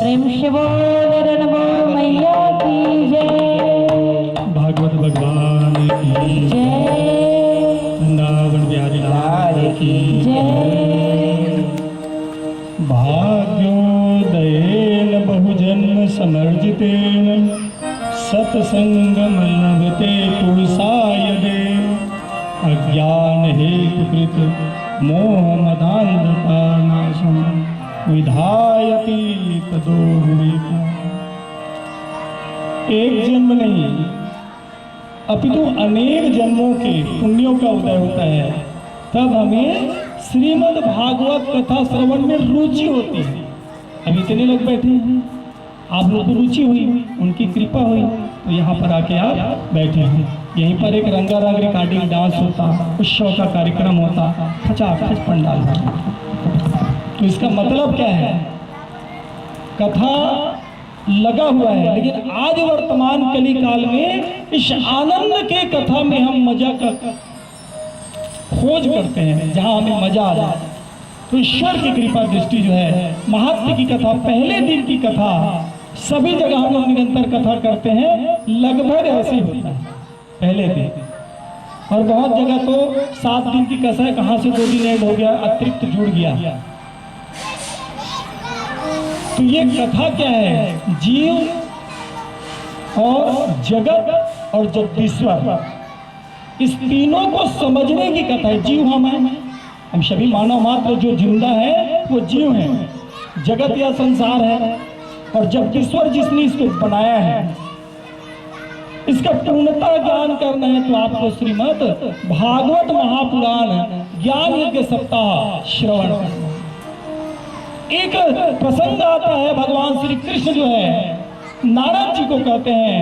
प्रेम से बोल रणबोर मैया की जय। भागवत भगवान की जय। वृंदावन बिहारी लाल की जय। भाग्योदयेन बहुजन्म समर्जितेन सत्संगम लभते तुलसाय देव। अज्ञान हेतुकृत मोह मदान्धता नाशम विधायति तदो विवेक। एक जन्म नहीं अपितु अनेक जन्मों के पुण्यों का उदय होता है, तब हमें श्रीमद् भागवत कथा श्रवण में रुचि होती है। अब इतने लोग बैठे हैं, आप लोग को रुचि हुई, उनकी कृपा हुई तो यहाँ पर आके आप बैठे हैं। यहीं पर एक रंगारंग रिकॉर्डिंग डांस होता, उत्सव का कार्यक्रम होता, खचाखच पंडाल होता। तो इसका मतलब क्या है? कथा लगा हुआ है, लेकिन आज वर्तमान कली काल में इस आनंद के कथा में हम मजा का खोज करते हैं, जहां हमें मजा आ जाए। तो ईश्वर की कृपा दृष्टि जो है, महात्म्य की कथा, पहले दिन की कथा, सभी जगह हम लोग निरंतर कथा करते हैं, लगभग ऐसे होता है पहले दिन। और बहुत जगह तो 7 दिन की कथा है, कहाँ से 2 दिन ऐड हो गया, अतिरिक्त जुड़ गया। तो ये कथा क्या है? जीव और जगत और जगदीश्वर, इस तीनों को समझने की कथा है। जीव हम सभी मानव मात्र जो जिंदा है वो जीव है, जगत या संसार है, और जगदीश्वर जिसने इसको बनाया है। इसका पूर्णता ज्ञान करना है तो आपको श्रीमद् भागवत महापुराण ज्ञान यज्ञ सप्ताह श्रवण करना। एक प्रसंग आता है, भगवान श्री कृष्ण जो है नारद जी को कहते हैं,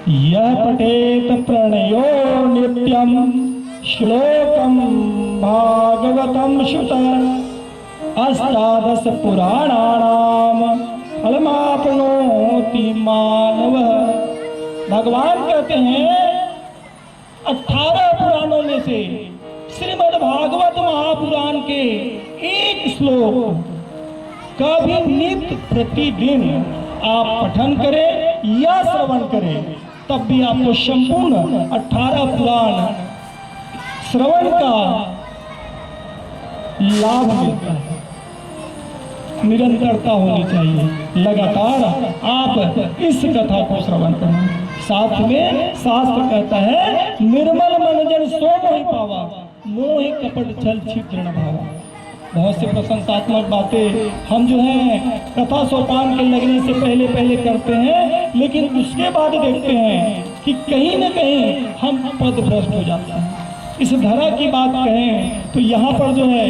यह पठेत प्रणयो नित्यम श्लोकम भागवतम श्रुत अष्टादश पुराणानाम फलमाप्नोति मानव। भगवान कहते हैं 18 पुराणों में से श्रीमद् भागवत महापुराण के एक श्लोक का भी नित्य प्रतिदिन आप पठन करें या श्रवण करें, तब भी आपको संपूर्ण 18 पुराण श्रवण का लाभ मिलता है। निरंतरता होनी चाहिए, लगातार आप इस कथा को श्रवण करें। साथ में शास्त्र कहता है, निर्मल मन जन सो मोहि पावा, मोहि कपट छल छिद्र न भावा। बहुत से प्रशंसात्मक बातें हम जो है कथा सोपान के लगने से पहले करते हैं, लेकिन उसके बाद देखते हैं कि कहीं न कहीं हम पद भ्रष्ट हो जाते हैं। इस धरा की बात कहें तो यहाँ पर जो है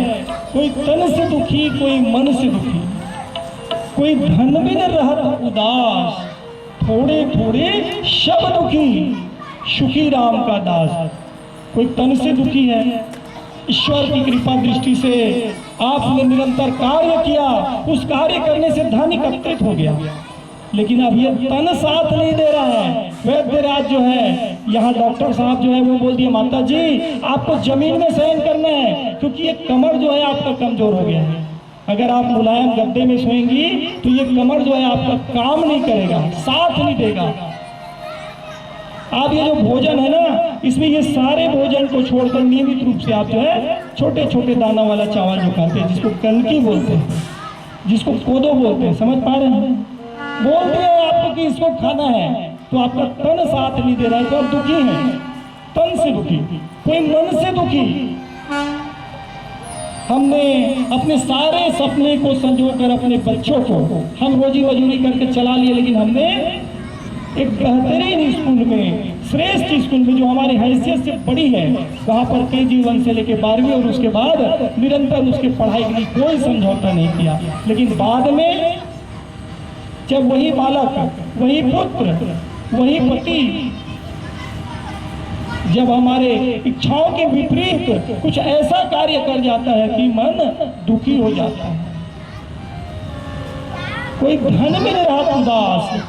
कोई तन से दुखी, कोई मन से दुखी, कोई धन बिन रहत उदास, थोड़े थोड़े शब दुखी, सुखी राम का दास। कोई तन से दुखी है, ईश्वर की कृपा दृष्टि से आपने निरंतर कार्य किया, उस कार्य करने से धन एकत्रित हो गया, लेकिन अब ये तन साथ नहीं दे रहा है। वैद्यराज जो है, यहाँ डॉक्टर साहब जो है वो बोल दिए, माता जी आपको जमीन में शयन करना है, क्योंकि ये कमर जो है आपका कमजोर हो गया है। अगर आप मुलायम गद्दे में सोएंगी तो ये कमर जो है आपका काम नहीं करेगा, साथ नहीं देगा। आप ये जो भोजन है ना, इसमें ये सारे भोजन को छोड़कर नियमित रूप से आप जो है छोटे छोटे दाना वाला चावल जो खाते हैं, जिसको कनकी बोलते हैं, जिसको कोदो बोलते हैं, समझ पा रहे हैं? बोलते हैं आपको कि इसको खाना है, तो आपका तन साथ नहीं दे रहा है तो आप दुखी हैं, तन से दुखी, कोई मन से दुखी। हमने अपने सारे सपने को संजोकर अपने बच्चों को हम रोजी मजूरी करके चला लिए, लेकिन हमने एक बेहतरीन स्कूल में, श्रेष्ठ स्कूल में जो हमारी हैसियत से बड़ी है, वहाँ पर KG1 से लेकर 12वीं और उसके बाद निरंतर उसके पढ़ाई के लिए कोई समझौता नहीं किया। लेकिन बाद में जब वही बालक, वही पुत्र, वही पति जब हमारे इच्छाओं के विपरीत कुछ ऐसा कार्य कर जाता है कि मन दुखी हो जाता है। कोई धन में नहीं रहा उदास।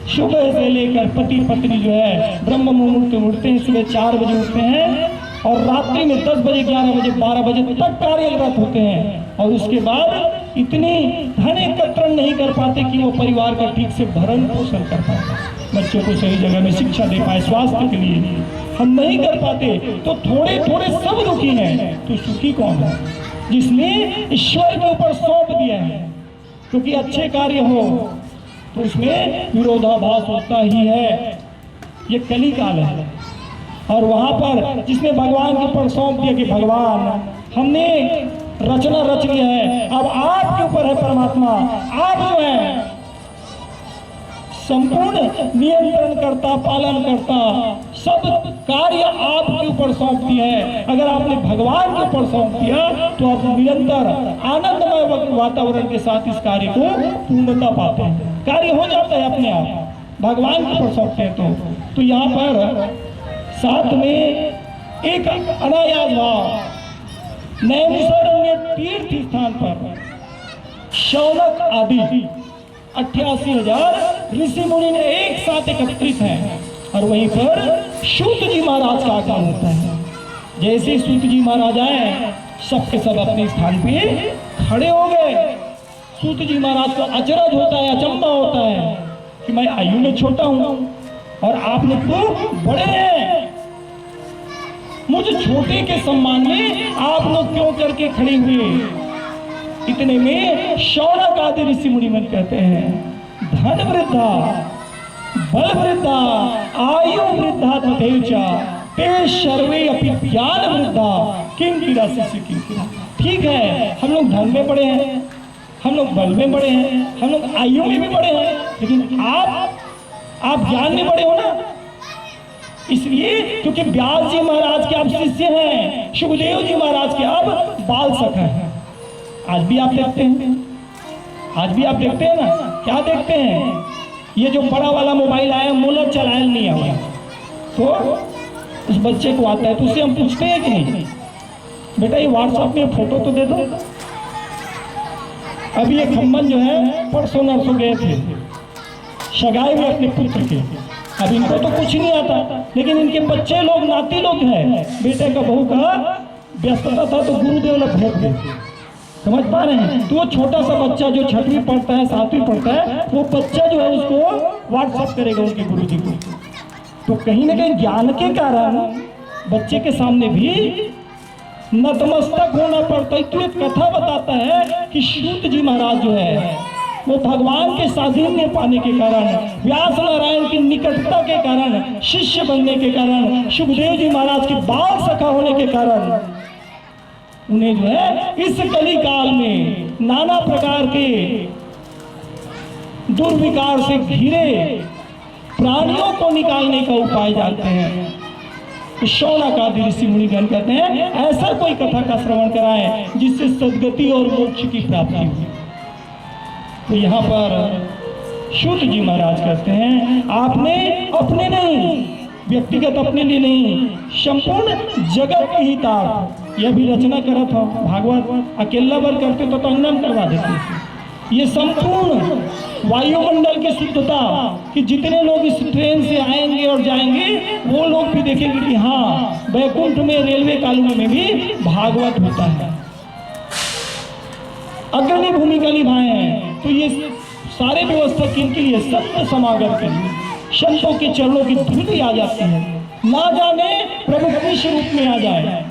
सुबह से लेकर पति पत्नी जो है ब्रह्म मुहूर्त में उठते हैं, सुबह 4 बजे उठते हैं और रात्रि में 10 बजे, 11 बजे, 12 बजे तक कार्यरत होते हैं, और उसके बाद इतनी धन एकत्र नहीं कर पाते कि वो परिवार का ठीक से भरण पोषण कर पाए, बच्चों को सही जगह में शिक्षा दे पाए, स्वास्थ्य के लिए हम नहीं कर पाते तो थोड़े थोड़े सब दुखी हैं, तो सुखी कौन है? जिसने ईश्वर के ऊपर सौंप दिया है। क्योंकि अच्छे कार्य हो तो उसमें विरोधाभास होता ही है, ये कली काल है। और वहां पर जिसने भगवान के ऊपर सौंप दिया कि भगवान हमने रचना रच लिया है, अब आपके ऊपर है परमात्मा, आप जो है संपूर्ण नियंत्रण करता, पालन करता, सब कार्य आपके ऊपर सौंप दिया है। अगर आपने भगवान के ऊपर सौंप दिया तो आप निरंतर आनंदमय वातावरण के साथ इस कार्य को पूर्णता पाते हैं, कार्य हो जाता है अपने आप, भगवान के ऊपर सौंपते हैं। तो यहाँ पर साथ में एक अनायास भाव नैमिषारण्य तीर्थ स्थान पर शौनक आदि 88,000 ऋषि मुनि ने एक साथ एकत्रित हैं और वहीं पर सूत जी महाराज का आगमन होता है। जैसे सूत जी महाराज आए, सबके सब अपने स्थान पे खड़े हो गए। सूत जी महाराज को अचरज होता है, अचंबा होता है कि मैं आयु में छोटा हूं और आप लोग तो बड़े हैं, मुझे छोटे के सम्मान में आप लोग क्यों करके खड़े हुए? इतने में शौनक आदि ऋषि मुनिमन कहते हैं, धन वृद्धा, बल वृद्धा, आयु वृद्धा तथैव ते सर्वे अपि ज्ञान वृद्धा किंकिरा शिष्य किंकिरा। ठीक है, हम लोग धन में बड़े हैं, हम लोग बल में बड़े हैं, हम लोग आयु में भी बड़े हैं, लेकिन आप ज्ञान में बड़े हो ना। इसलिए क्योंकि व्यास जी महाराज के आप शिष्य हैं, सुखदेव जी महाराज के आप बाल सखा हैं। आज भी आप देखते हैं, आज भी आप देखते हैं ना, क्या देखते हैं? ये जो बड़ा वाला मोबाइल आया, मोला चलाया नहीं आया तो उस बच्चे को आता है तो उससे हम पूछते हैं कि नहीं बेटा ये व्हाट्सएप में फोटो तो दे दो। अभी एक खम्मन जो है परसों नरसों गए थे सगाई में अपने पुत्र के। अब इनको तो कुछ नहीं आता, लेकिन इनके बच्चे लोग, नाती लोग हैं, बेटे का बहू का व्यस्तता था तो गुरुदेव लोग भेज दे। समझ पा रहे हैं? तो वो छोटा सा बच्चा जो 6वीं पढ़ता है, 7वीं पढ़ता है, वो बच्चा जो है उसको व्हाट्सएप करेगा उनके गुरुजी को। तो कहीं ना कहीं ज्ञान के कारण बच्चे के सामने भी नतमस्तक होना पड़ता है। तो एक कथा बताता है कि सूत जी महाराज जो है वो भगवान के साधीन्य पाने के कारण, व्यास नारायण की निकटता के कारण, शिष्य बनने के कारण, सुखदेव जी महाराज के बाल सखा होने के कारण उन्हें जो है इस कली काल में नाना प्रकार के दुर्विकार से घिरे प्राणियों को निकालने का उपाय जानते हैं। शौनक आदि ऋषि मुनिगण कहते हैं ऐसा कोई कथा का श्रवण कराएं जिससे सद्गति और मोक्ष की प्राप्ति हो। तो यहाँ पर सूत जी महाराज कहते हैं आपने अपने नहीं, व्यक्तिगत अपने लिए नहीं, संपूर्ण जगत की हितार्थ यह भी रचना करा था। भागवत अकेला वर करते तो अंगना करवा देते। ये संपूर्ण वायुमंडल की शुद्धता कि जितने लोग इस ट्रेन से आएंगे और जाएंगे वो लोग भी देखेंगे कि हाँ बैकुंठ में, रेलवे कॉलोनी में भी भागवत होता है, अग्रणी भूमिका निभाए हैं। तो ये सारे व्यवस्था किनके लिए? संत समागम के लिए, संतों के चरणों की धूली आ जाती है, ना जाने प्रभु किस रूप में आ जाए,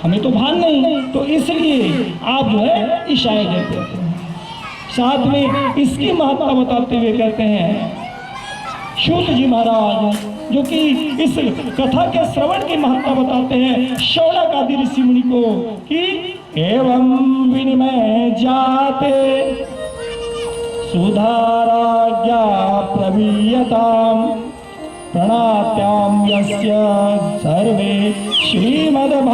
हमें तो भान नहीं। तो इसलिए आप जो है इशारे देते हैं। साथ में इसकी महत्ता बताते हुए कहते हैं सूत जी महाराज जो कि इस कथा के श्रवण की महत्ता बताते हैं शौनक आदि ऋषि मुनि को कि एवं विनिमय जाते सुधाराज्ञा प्रवीयताम प्रणात्याम यस्य सर्वे श्रीमद्भागवतामृत।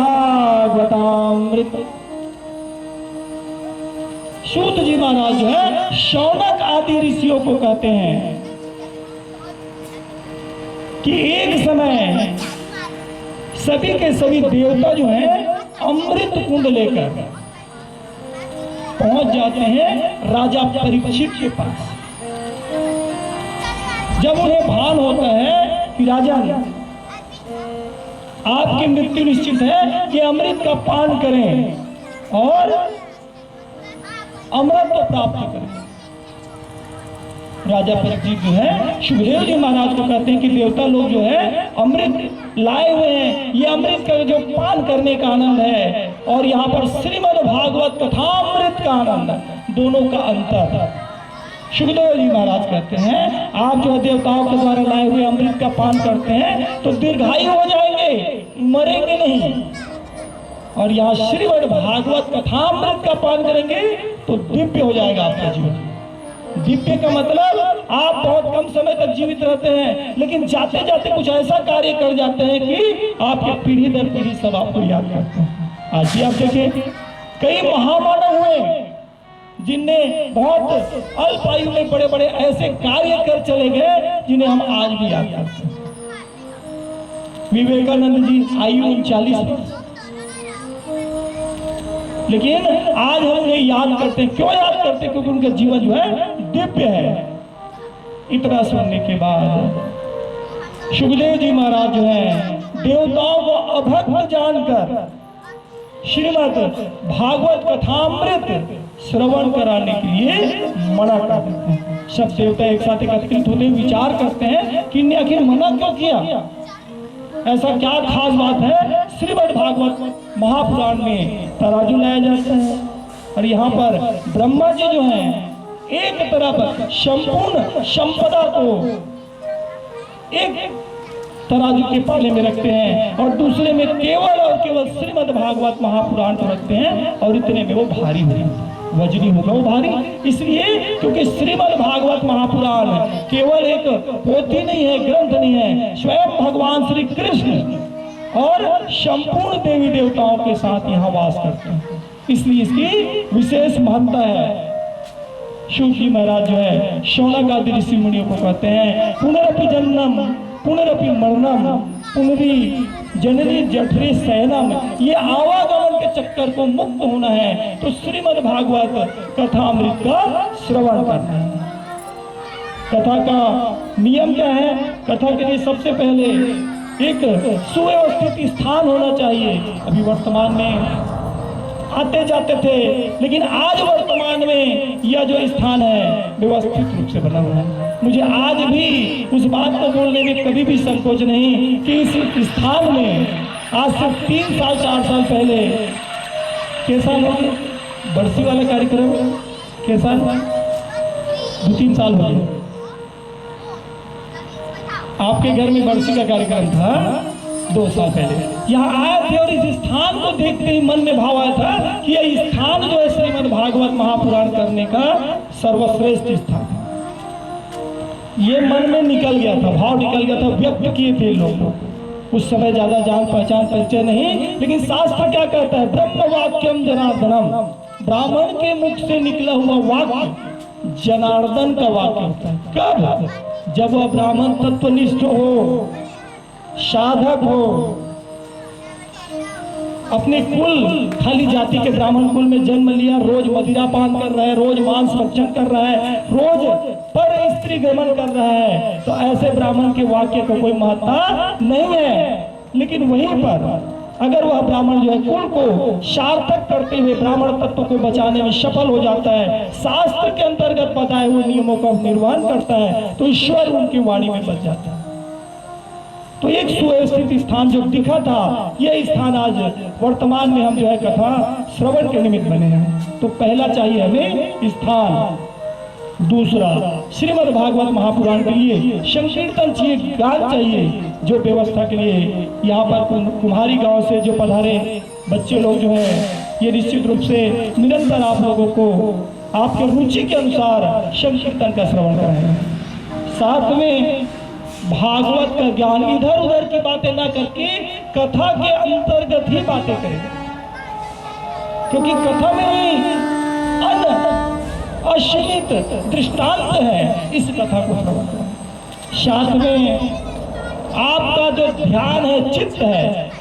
सूत जी महाराज जो है शौनक आदि ऋषियों को कहते हैं कि एक समय सभी के सभी देवता जो हैं अमृत कुंड लेकर पहुंच जाते हैं राजा परीक्षित के पास। जब उन्हें भान होता है कि राजा आपकी मृत्यु निश्चित है कि अमृत का पान करें और अमृत को प्राप्त करेंगे। राजा परीक्षित जो है सुखदेव जी महाराज को कहते हैं कि देवता लोग जो है अमृत लाए हुए हैं, ये अमृत का जो पान करने का आनंद है और यहाँ पर श्रीमद् भागवत कथा अमृत का आनंद है, दोनों का अंतर है। सुखदेव जी महाराज कहते हैं आप जो देवताओं के द्वारा लाए हुए अमृत का पान करते हैं तो दीर्घायु हो जाएंगे, मरेंगे नहीं, और यहाँ श्रीमद् भागवत कथा अमृत का पान करेंगे तो दिव्य हो जाएगा आपका जीवन। दिव्य का मतलब आप बहुत कम समय तक जीवित रहते हैं, लेकिन जाते जाते कुछ ऐसा कार्य कर जाते हैं कि आपके पीढ़ी दर पीढ़ी सब आपको याद करते हैं। आज भी आप देखें कई महामानव हुए जिनने बहुत अल्प आयु में बड़े बड़े ऐसे कार्य कर चले गए जिन्हें हम आज भी याद करते हैं। विवेकानंद जी आयु 39 वर्ष, लेकिन आज हम उन्हें याद करते हैं। क्यों याद करते हैं? क्योंकि उनका जीवन जो है दिव्य है। इतना सुनने के बाद सुखदेव जी महाराज जो है देवताओं को अभक्त जानकर श्रीमद् भागवत कथामृत श्रवण कराने के लिए मना कर देते हैं। सब देवता एक साथ एकत्रित होते विचार करते हैं कि इन्हें आखिर मना क्यों किया, ऐसा क्या खास बात है। श्रीमद् भागवत महापुराण में तराजू लाया जाता है और यहाँ पर ब्रह्मा जी जो हैं एक तरफ संपूर्ण संपदा को एक तराजू के पाले में रखते हैं और दूसरे में केवल और केवल श्रीमद् भागवत महापुराण को रखते हैं, और इतने में वो भारी होगा, वजनी होगा वो भारी, इसलिए क्योंकि श्रीमद् भागवत महापुराण केवल एक पोथी नहीं है, ग्रंथ नहीं है, स्वयं भगवान श्री कृष्ण और संपूर्ण देवी देवताओं के साथ यहाँ वास करते हैं, इसलिए इसकी विशेष महत्ता है। शिव जी महाराज जो है शौनक आदि ऋषि मुनियों को कहते हैं पुनरपि जन्मम पुनरपि मरणम पुनरी जननी जठरे शयनम, ये आवागमन के चक्कर को मुक्त होना है तो श्रीमद् भागवत कथामृत का श्रवण करना है। कथा का नियम क्या है? कथा के लिए सबसे पहले एक सुव्यवस्थित स्थान होना चाहिए। अभी वर्तमान में आते जाते थे, लेकिन आज वर्तमान में यह जो स्थान है व्यवस्थित रूप से बना हुआ है। मुझे आज भी उस बात को बोलने में कभी भी संकोच नहीं कि इस स्थान में आज से 3 साल 4 साल पहले कैसा बरसी वाला कार्यक्रम कैसा 2-3 साल हो गए आपके घर में बरसी का कार्यक्रम था 2 साल पहले यहाँ आए थे और इस स्थान को देखते ही मन में भाव आया था कि यह स्थान जो है श्रीमद् भागवत महापुराण करने का सर्वश्रेष्ठ स्थान, ये मन में निकल गया था, भाव निकल गया था, व्यक्त किए थे लोग। उस समय ज्यादा जान पहचान परिचय नहीं, लेकिन शास्त्र क्या कहता है? ब्रह्म वाक्यम जनार्दनम, ब्राह्मण के मुख से निकला हुआ वाक्य जनार्दन का वाक्य होता है। कब? जब वह ब्राह्मण तत्वनिष्ठ हो, साधक हो, अपने कुल खाली जाति के ब्राह्मण कुल में जन्म लिया, रोज मदिरा पान कर रहा है, रोज मांस भक्षण कर रहा है, रोज पर स्त्री गमन कर रहा है, तो ऐसे ब्राह्मण के वाक्य को कोई महत्ता नहीं है। लेकिन वहीं पर अगर वह ब्राह्मण जो है कुल को सार्थक करते हुए ब्राह्मण तत्व को बचाने में सफल हो जाता है, शास्त्र के अंतर्गत बताए हुए नियमों का निर्वहन करता है, तो ईश्वर उनकी वाणी में बच जाता है। तो एक सुव्यवस्थित स्थान जो दिखा था, यह स्थान आज वर्तमान में हम जो है कथा श्रवण के निमित्त बने हैं। तो पहला चाहिए हमें स्थान, दूसरा श्रीमद् भागवत महापुराण के लिए संकीर्तन चाहिए, गान चाहिए, जो व्यवस्था के लिए यहाँ पर कुम्हारी गांव से जो पधारे बच्चे लोग जो है ये निश्चित रूप से निरंतर आप लोगों को आपके रुचि के अनुसार संकीर्तन का श्रवण कराएंगे। साथ में भागवत का ज्ञान, इधर उधर की बातें ना करके कथा के अंतर्गत ही बातें करें, क्योंकि कथा में ही असीमित दृष्टांत है। इस कथा को श्रवण करें। साथ में आपका जो ध्यान है, चित्त है,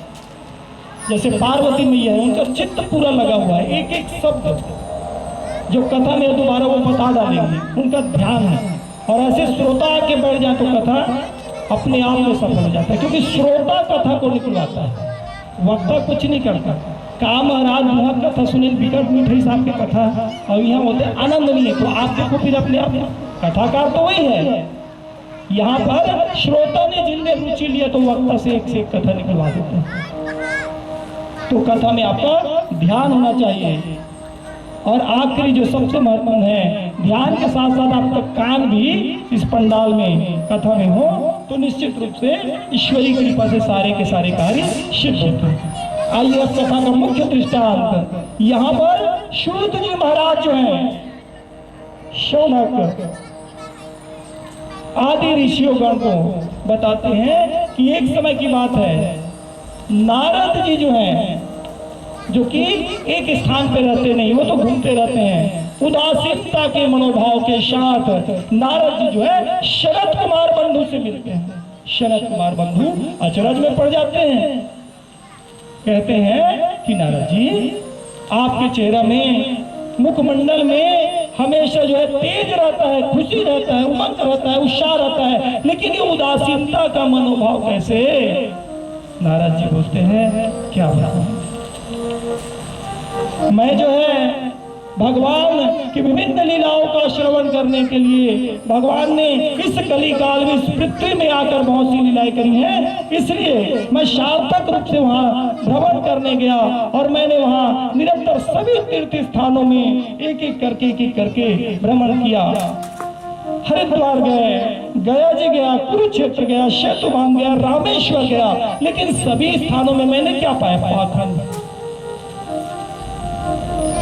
जैसे पार्वती मैया है, उनका चित्त पूरा लगा हुआ है, एक एक शब्द जो कथा में दोबारा वो बता डालेंगे, उनका ध्यान है। और ऐसे श्रोता आके बैठ जाए तो कथा अपने आप में सफल हो जाता है, क्योंकि श्रोता कथा को निकलवाता है, वक्ता कुछ नहीं करता। काम महाराज वहाँ कथा सुने विकट मिठाई साहब की कथा, और यहाँ होते आनंद नहीं है। तो आप देखो फिर अपने आप कथाकार तो वही है, यहाँ पर श्रोता ने जिनने रुचि लिया तो वक्ता से एक कथा निकलवा देते हैं। तो कथा में आपका ध्यान होना चाहिए। और आखिरी जो सबसे महत्वपूर्ण है, ध्यान के साथ साथ आपका कान भी इस पंडाल में कथा में हो तो निश्चित रूप से ईश्वरीय कृपा से सारे के सारे कार्य सिद्ध होते हैं। आइए अब कथा का मुख्य दृष्टांत। यहाँ पर सूत जी महाराज जो हैं, शौनक आदि ऋषियों गण को बताते हैं कि एक समय की बात है, नारद जी जो हैं, जो कि एक स्थान पे रहते नहीं, वो तो घूमते रहते हैं, उदासीनता के मनोभाव के साथ नारद जी जो है शरद कुमार बंधु से मिलते हैं। शरद कुमार बंधु अचरज में पड़ जाते हैं, कहते हैं कि नारद जी, आपके चेहरा में, मुखमंडल में हमेशा जो है तेज रहता है, खुशी रहता है, उमंग रहता है, उत्साह रहता है, लेकिन ये उदासीनता का मनोभाव कैसे? नारद जी बोलते हैं, क्या बताऊं, मैं जो है भगवान की विभिन्न लीलाओं का श्रवण करने के लिए भगवान ने इस कली काल में इस पृथ्वी में आकर बहुत सी लीलाएं करी हैं, इसलिए मैं सार्थक रूप से वहां भ्रमण करने गया और मैंने वहां निरंतर सभी तीर्थ स्थानों में एक एक करके भ्रमण किया। हरिद्वार गए, गया जी गया, कुरुक्षेत्र गया, सेतुबान गया, रामेश्वर गया, लेकिन सभी स्थानों में मैंने क्या पाया? पाखंड।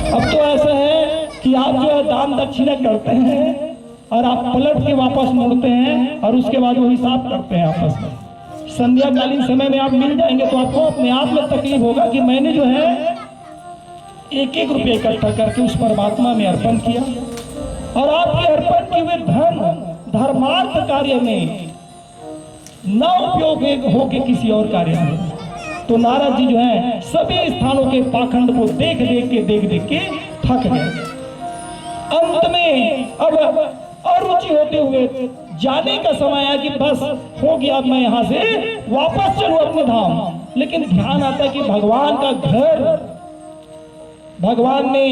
अब तो ऐसा है कि आप जो है दान दक्षिणा करते हैं और आप पलट के वापस मुड़ते हैं और उसके बाद वो हिसाब करते हैं आपस में। संध्याकालीन समय में आप मिल जाएंगे तो आपको अपने आप में तकलीफ होगा कि मैंने जो है एक एक रुपये इकट्ठा करके उस परमात्मा में अर्पण किया, और आपके अर्पण किए हुए धन धर्मार्थ कार्य में न उपयोग होके किसी और कार्य में। तो नारद जी जो है सभी स्थानों के पाखंड को देख देख के थक गए। अंत में अब अरुचि होते हुए जाने का समय आया कि बस हो गया, अब मैं यहाँ से वापस चलूं अपने धाम। लेकिन ध्यान आता है कि भगवान का घर, भगवान ने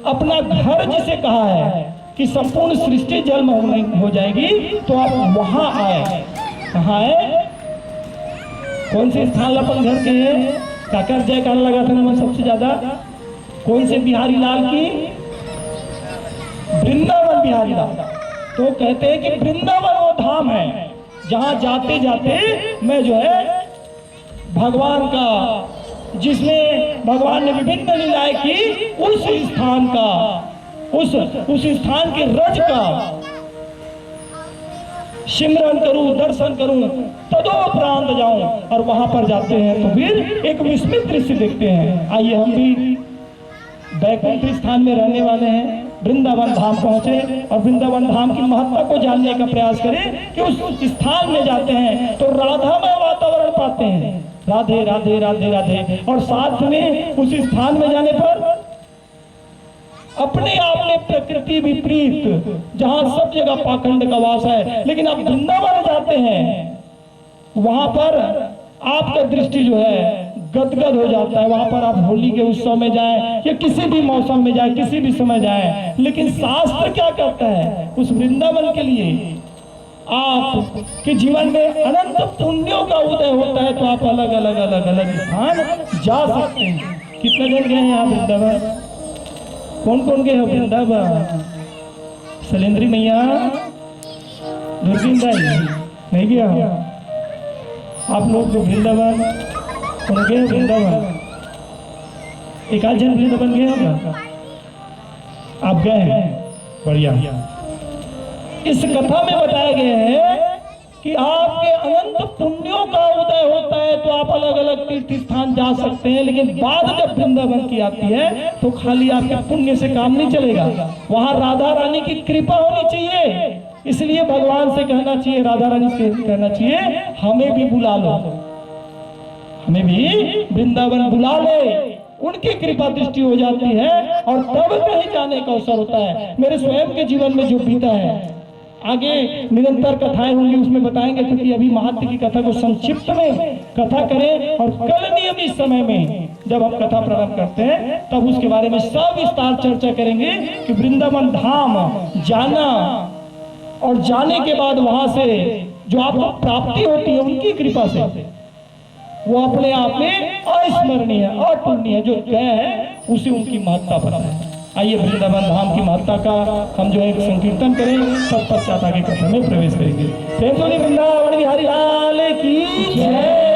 अपना घर जिसे कहा है कि संपूर्ण सृष्टि जल में हो जाएगी, तो आप वहां आए। कहाँ है? कौन से स्थान अपन घर के हैं? काकर जयकार लगा था ना सबसे ज्यादा? कौन से बिहारी लाल की? वृंदावन बिहारी लाल। तो कहते हैं कि वृंदावन वो धाम है जहां जाते जाते मैं जो है भगवान का, जिसमें भगवान ने विभिन्न लीलाएं की, उस स्थान का, उस स्थान के रज का सिमरन करूं, दर्शन करूं, तदोपरांत जाऊं। और वहां पर जाते हैं तो फिर एक विस्मित दृश्य देखते हैं। आइए हम भी वैकुंठ स्थान में रहने वाले हैं, वृंदावन धाम पहुंचे और वृंदावन धाम की महत्ता को जानने का प्रयास करें कि उस स्थान में जाते हैं तो राधामय वातावरण पाते हैं। राधे राधे राधे राधे। और साथ में उस स्थान में जाने पर अपने आप में प्रकृति विपरीत, जहां सब जगह पाखंड का वास है, लेकिन आप वृंदावन जाते हैं वहां पर आपका दृष्टि जो है गदगद हो जाता है। वहां पर आप होली के उत्सव में जाएं या किसी भी मौसम में जाएं, किसी भी समय जाएं, लेकिन शास्त्र क्या कहता है? उस वृंदावन के लिए आप के जीवन में अनंत पुण्यों का उदय होता है, तो आप अलग अलग अलग अलग स्थान जा सकते हैं। कितने जन गए हैं यहाँ वृंदावन? कौन कौन गए हो वृंदावन? शैलेंद्री मैया, दुर्गिंदा नहीं गया हो? आप लोग जो वृंदावन कौन गए? वृंदावन एक आध जन वृंदावन गए होगा? आप गए हैं? बढ़िया। इस कथा में बताया गया है कि आपके अनंत पुण्यों का उदय होता है तो आप अलग अलग तीर्थ स्थान जा सकते हैं, लेकिन बात जब वृंदावन की आती है तो खाली आपके पुण्य से काम नहीं चलेगा, वहां राधा रानी की कृपा होनी चाहिए। इसलिए भगवान से कहना चाहिए, राधा रानी से कहना चाहिए, हमें भी बुला लो, हमें भी वृंदावन बुला ले। उनकी कृपा दृष्टि हो जाती है और तब कहीं जाने का अवसर होता है। मेरे स्वयं के जीवन में जो बीता है, आगे निरंतर कथाएं होंगी उसमें बताएंगे, क्योंकि अभी महात्म की कथा को संक्षिप्त में कथा करें और कल नियमित समय में जब हम कथा प्रारंभ करते हैं तब उसके बारे में सब विस्तार चर्चा करेंगे कि वृंदावन धाम जाना और जाने के बाद वहां से जो आपको प्राप्ति होती है उनकी कृपा से, वो अपने आप में अस्मरणीय अतुलनीय, जो गए हैं उसे उनकी महत्ता पता है। आइए वृंदावन धाम की महत्ता का हम जो है संकीर्तन करें, तब पश्चात आगे कथा में प्रवेश करेंगे। प्रेम से वृंदावन बिहारी लाल की जय।